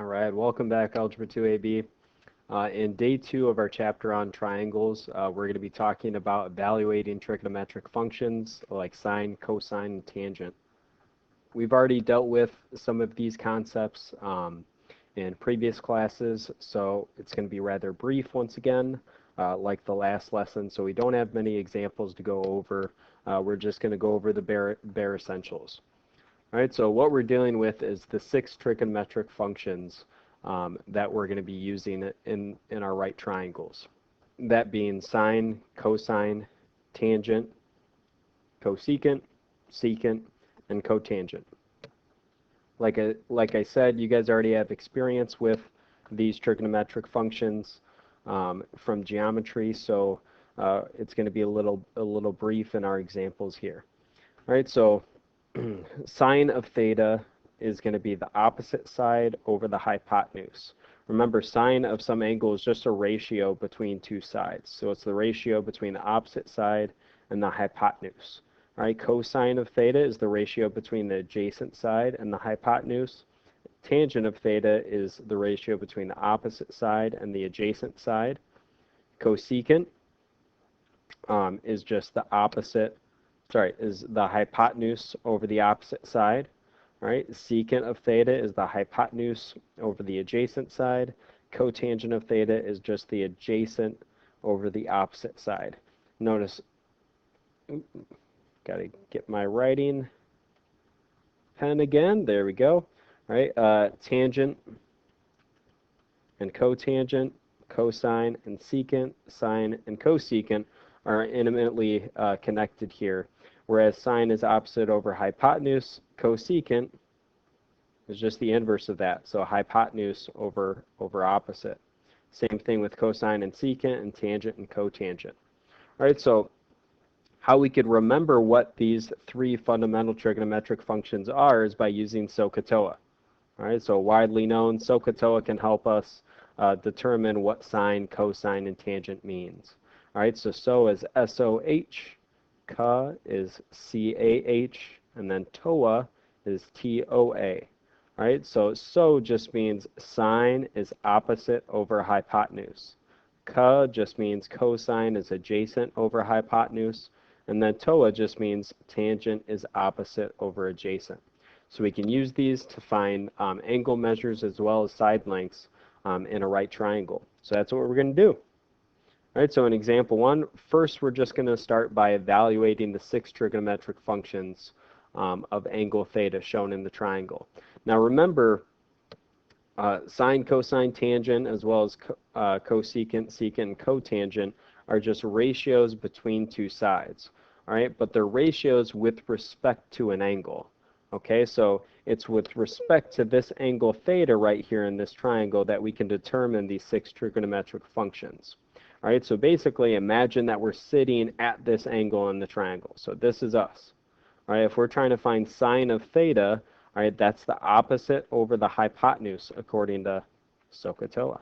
All right, welcome back, Algebra 2AB. In day 2 of our chapter on triangles, we're going to be talking about evaluating trigonometric functions like sine, cosine, and tangent. We've already dealt with some of these concepts in previous classes, so it's going to be rather brief once again, like the last lesson, so we don't have many examples to go over. We're just going to go over the bare essentials. All right, so what we're dealing with is the 6 trigonometric functions that we're going to be using in our right triangles. That being sine, cosine, tangent, cosecant, secant, and cotangent. Like I said, you guys already have experience with these trigonometric functions from geometry, so it's going to be a little brief in our examples here. All right, so sine of theta is going to be the opposite side over the hypotenuse. Remember, sine of some angle is just a ratio between two sides. So it's the ratio between the opposite side and the hypotenuse. All right, cosine of theta is the ratio between the adjacent side and the hypotenuse. Tangent of theta is the ratio between the opposite side and the adjacent side. Cosecant is just the opposite. Is the hypotenuse over the opposite side, right? Secant of theta is the hypotenuse over the adjacent side. Cotangent of theta is just the adjacent over the opposite side. Notice, got to get my writing pen again. There we go. All right, tangent and cotangent, cosine and secant, sine and cosecant are intimately connected here. Whereas sine is opposite over hypotenuse, cosecant is just the inverse of that. So hypotenuse over opposite. Same thing with cosine and secant and tangent and cotangent. All right, so how we could remember what these 3 fundamental trigonometric functions are is by using SOH-CAH-TOA. All right, so widely known, SOH-CAH-TOA can help us determine what sine, cosine, and tangent means. All right, so SO is SOH, CAH is CAH, and then TOA is TOA. All right, so SO just means sine is opposite over hypotenuse. CAH just means cosine is adjacent over hypotenuse. And then TOA just means tangent is opposite over adjacent. So we can use these to find angle measures as well as side lengths in a right triangle. So that's what we're going to do. All right, so in example 1, first we're just going to start by evaluating the 6 trigonometric functions of angle theta shown in the triangle. Now remember, sine, cosine, tangent, as well as cosecant, secant, and cotangent are just ratios between two sides. All right, but they're ratios with respect to an angle. Okay, so it's with respect to this angle theta right here in this triangle that we can determine these 6 trigonometric functions. All right, so basically imagine that we're sitting at this angle in the triangle. So this is us. All right, if we're trying to find sine of theta, all right, that's the opposite over the hypotenuse according to SOH-CAH-TOA.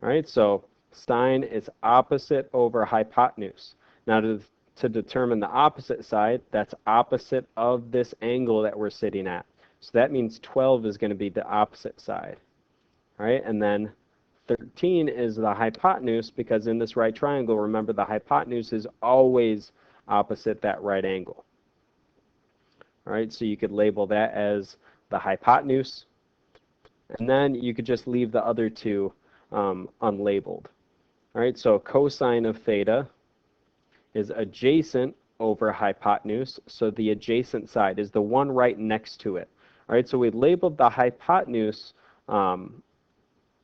All right, so sine is opposite over hypotenuse. Now to determine the opposite side, that's opposite of this angle that we're sitting at. So that means 12 is going to be the opposite side. All right, and then 13 is the hypotenuse because in this right triangle, remember the hypotenuse is always opposite that right angle. All right, so you could label that as the hypotenuse, and then you could just leave the other 2 unlabeled. All right, so cosine of theta is adjacent over hypotenuse, so the adjacent side is the one right next to it. All right, so we labeled the hypotenuse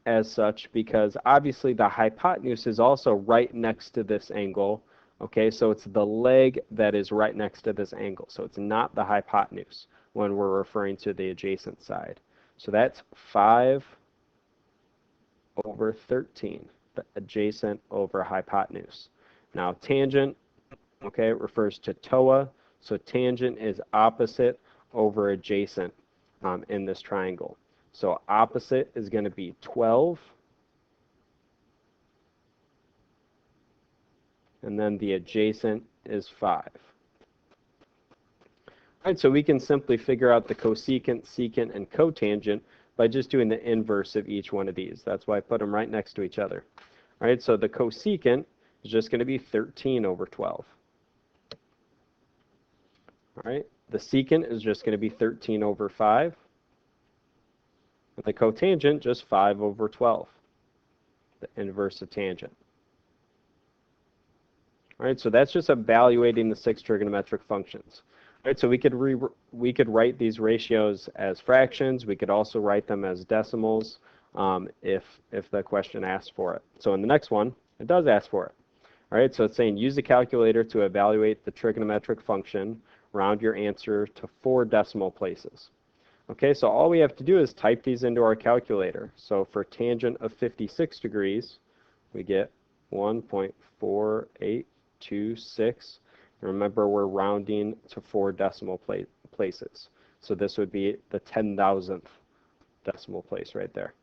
as such because obviously the hypotenuse is also right next to this angle. Okay, so it's the leg that is right next to this angle. So it's not the hypotenuse when we're referring to the adjacent side. So that's 5 over 13, the adjacent over hypotenuse. Now tangent, okay, it refers to TOA. So tangent is opposite over adjacent in this triangle. So opposite is going to be 12. And then the adjacent is 5. All right, so we can simply figure out the cosecant, secant, and cotangent by just doing the inverse of each one of these. That's why I put them right next to each other. All right, so the cosecant is just going to be 13 over 12. All right, the secant is just going to be 13 over 5. And the cotangent, just 5 over 12, the inverse of tangent. All right, so that's just evaluating the 6 trigonometric functions. All right, so we could write these ratios as fractions. We could also write them as decimals if the question asks for it. So in the next one, it does ask for it. All right, so it's saying use a calculator to evaluate the trigonometric function. Round your answer to 4 decimal places. Okay, so all we have to do is type these into our calculator. So for tangent of 56 degrees, we get 1.4826. Remember, we're rounding to 4 decimal places. So this would be the 10,000th decimal place right there.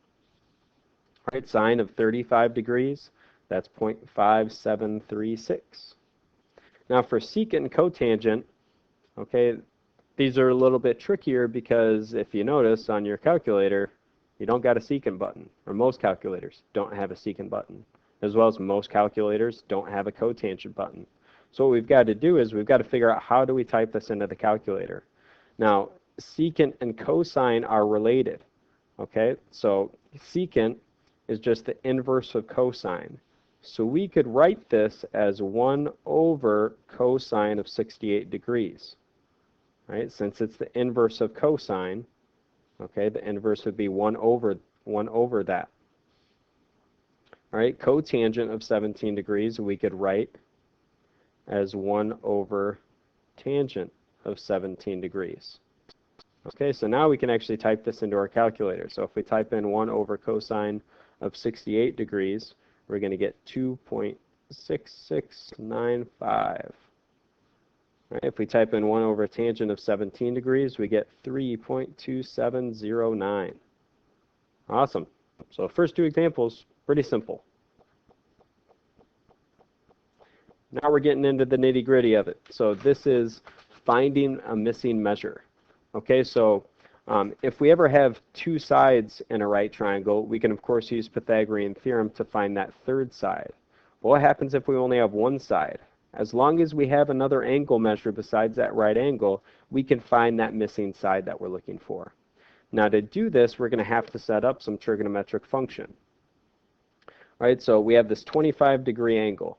All right, sine of 35 degrees, that's 0.5736. Now for secant and cotangent, okay, these are a little bit trickier because if you notice on your calculator, you don't got a secant button, or most calculators don't have a secant button, as well as most calculators don't have a cotangent button. So what we've got to do is we've got to figure out how do we type this into the calculator. Now, secant and cosine are related, okay? So secant is just the inverse of cosine. So we could write this as 1 over cosine of 68 degrees. Right? Since it's the inverse of cosine, okay, the inverse would be 1 over that. All right, cotangent of 17 degrees we could write as 1 over tangent of 17 degrees. Okay, so now we can actually type this into our calculator. So if we type in 1 over cosine of 68 degrees, we're going to get 2.6695. Right, if we type in 1 over tangent of 17 degrees, we get 3.2709. Awesome. So first 2 examples, pretty simple. Now we're getting into the nitty-gritty of it. So this is finding a missing measure. Okay, so if we ever have 2 sides in a right triangle, we can of course use Pythagorean theorem to find that 3rd side. Well, what happens if we only have 1 side? As long as we have another angle measure besides that right angle, we can find that missing side that we're looking for. Now to do this, we're going to have to set up some trigonometric function. All right, so we have this 25-degree angle.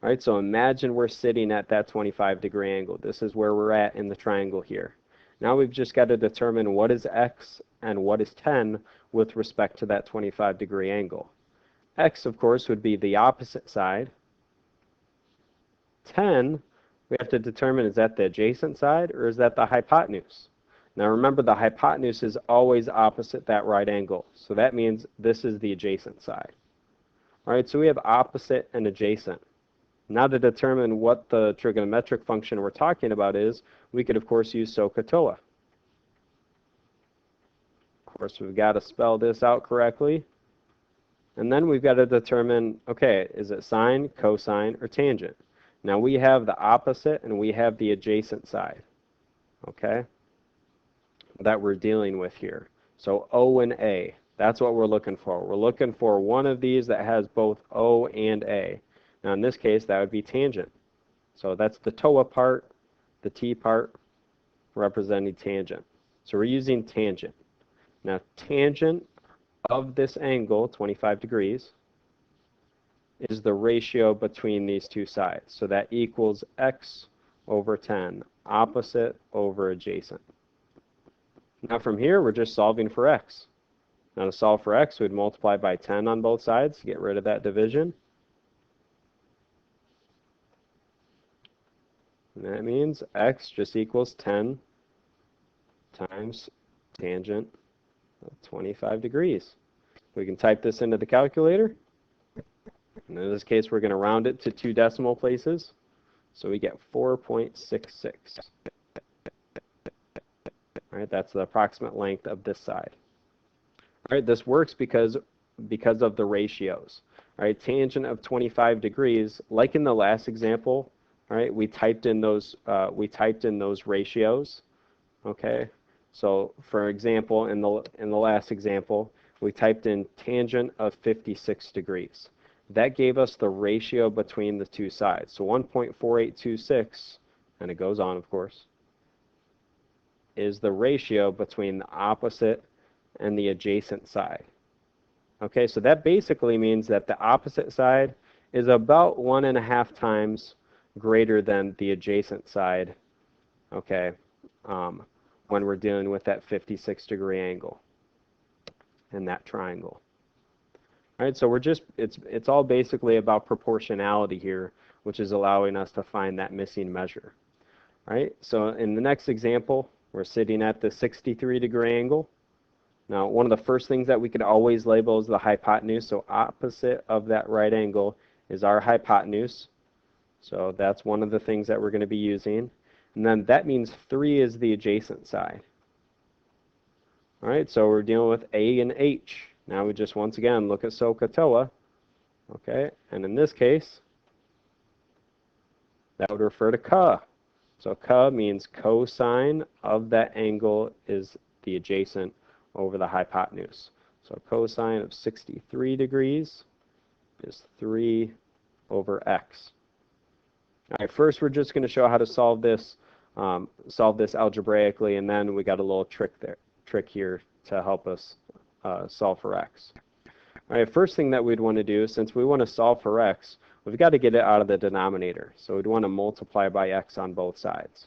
All right, so imagine we're sitting at that 25-degree angle. This is where we're at in the triangle here. Now we've just got to determine what is x and what is 10 with respect to that 25-degree angle. X, of course, would be the opposite side. 10, we have to determine, is that the adjacent side or is that the hypotenuse? Now remember, the hypotenuse is always opposite that right angle. So that means this is the adjacent side. All right, so we have opposite and adjacent. Now to determine what the trigonometric function we're talking about is, we could of course use SOH-CAH-TOA. Of course, we've got to spell this out correctly. And then we've got to determine, okay, is it sine, cosine, or tangent? Now we have the opposite and we have the adjacent side, okay, that we're dealing with here. So O and A, that's what we're looking for. We're looking for one of these that has both O and A. Now in this case, that would be tangent. So that's the TOA part, the T part representing tangent. So we're using tangent. Now tangent of this angle, 25 degrees, is the ratio between these 2 sides. So that equals x over 10, opposite over adjacent. Now from here, we're just solving for x. Now to solve for x, we'd multiply by 10 on both sides to get rid of that division. And that means x just equals 10 times tangent of 25 degrees. We can type this into the calculator. And in this case, we're going to round it to 2 decimal places. So we get 4.66. All right, that's the approximate length of this side. All right, this works because of the ratios. All right, tangent of 25 degrees, like in the last example, all right, we typed in those ratios. Okay, so for example, in the last example, we typed in tangent of 56 degrees. That gave us the ratio between the two sides. So 1.4826, and it goes on, of course, is the ratio between the opposite and the adjacent side. Okay, so that basically means that the opposite side is about 1.5 times greater than the adjacent side, okay, when we're dealing with that 56-degree angle and that triangle. All right, so it's all basically about proportionality here, which is allowing us to find that missing measure. All right, so in the next example, we're sitting at the 63-degree angle. Now, one of the first things that we could always label is the hypotenuse. So opposite of that right angle is our hypotenuse. So that's one of the things that we're going to be using. And then that means 3 is the adjacent side. All right, so we're dealing with A and H. Now we just once again look at SOH-CAH-TOA. Okay, and in this case, that would refer to CAH. So CAH means cosine of that angle is the adjacent over the hypotenuse. So cosine of 63 degrees is 3 over x. All right, first we're just going to show how to solve this algebraically, and then we got a little trick here to help us solve for x. All right, first thing that we'd want to do, since we want to solve for x, we've got to get it out of the denominator. So we'd want to multiply by x on both sides.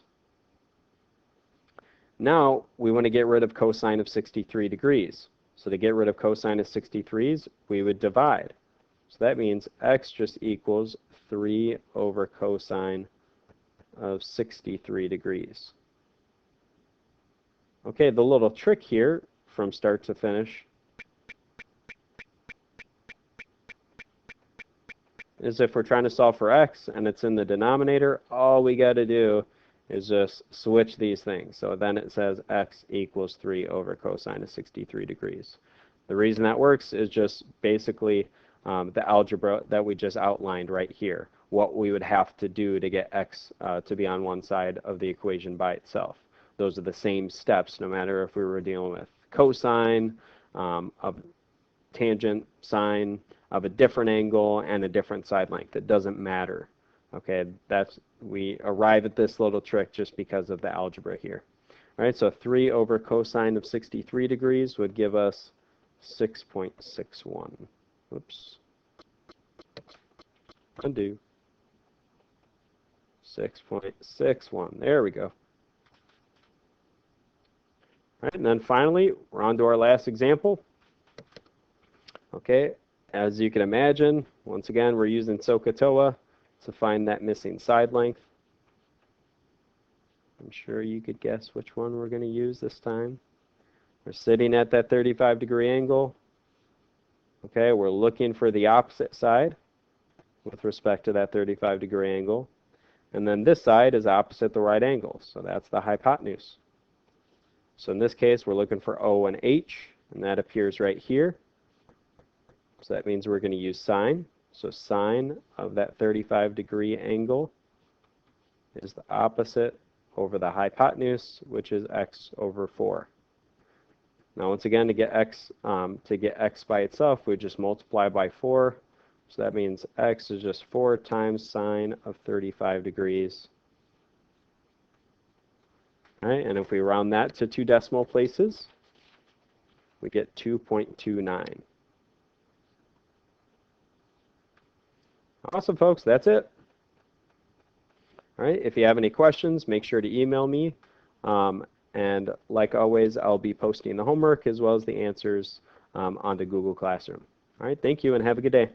Now, we want to get rid of cosine of 63 degrees. So to get rid of cosine of 63, we would divide. So that means x just equals 3 over cosine of 63 degrees. Okay, the little trick here from start to finish is if we're trying to solve for x and it's in the denominator, all we got to do is just switch these things. So then it says x equals 3 over cosine of 63 degrees. The reason that works is just basically the algebra that we just outlined right here, what we would have to do to get x to be on one side of the equation by itself. Those are the same steps no matter if we were dealing with cosine, of tangent, sine, of a different angle, and a different side length. It doesn't matter. Okay, we arrive at this little trick just because of the algebra here. All right, so 3 over cosine of 63 degrees would give us 6.61. Oops. Undo. 6.61. There we go. All right, and then finally, we're on to our last example. Okay, as you can imagine, once again, we're using SOH-CAH-TOA to find that missing side length. I'm sure you could guess which one we're going to use this time. We're sitting at that 35-degree angle. Okay, we're looking for the opposite side with respect to that 35-degree angle. And then this side is opposite the right angle, so that's the hypotenuse. So in this case, we're looking for O and H, and that appears right here. So that means we're going to use sine. So sine of that 35-degree angle is the opposite over the hypotenuse, which is x over 4. Now, once again, to get x by itself, we just multiply by 4. So that means x is just 4 times sine of 35 degrees. All right, and if we round that to 2 decimal places, we get 2.29. Awesome, folks. That's it. All right. If you have any questions, make sure to email me. And like always, I'll be posting the homework as well as the answers onto Google Classroom. All right. Thank you and have a good day.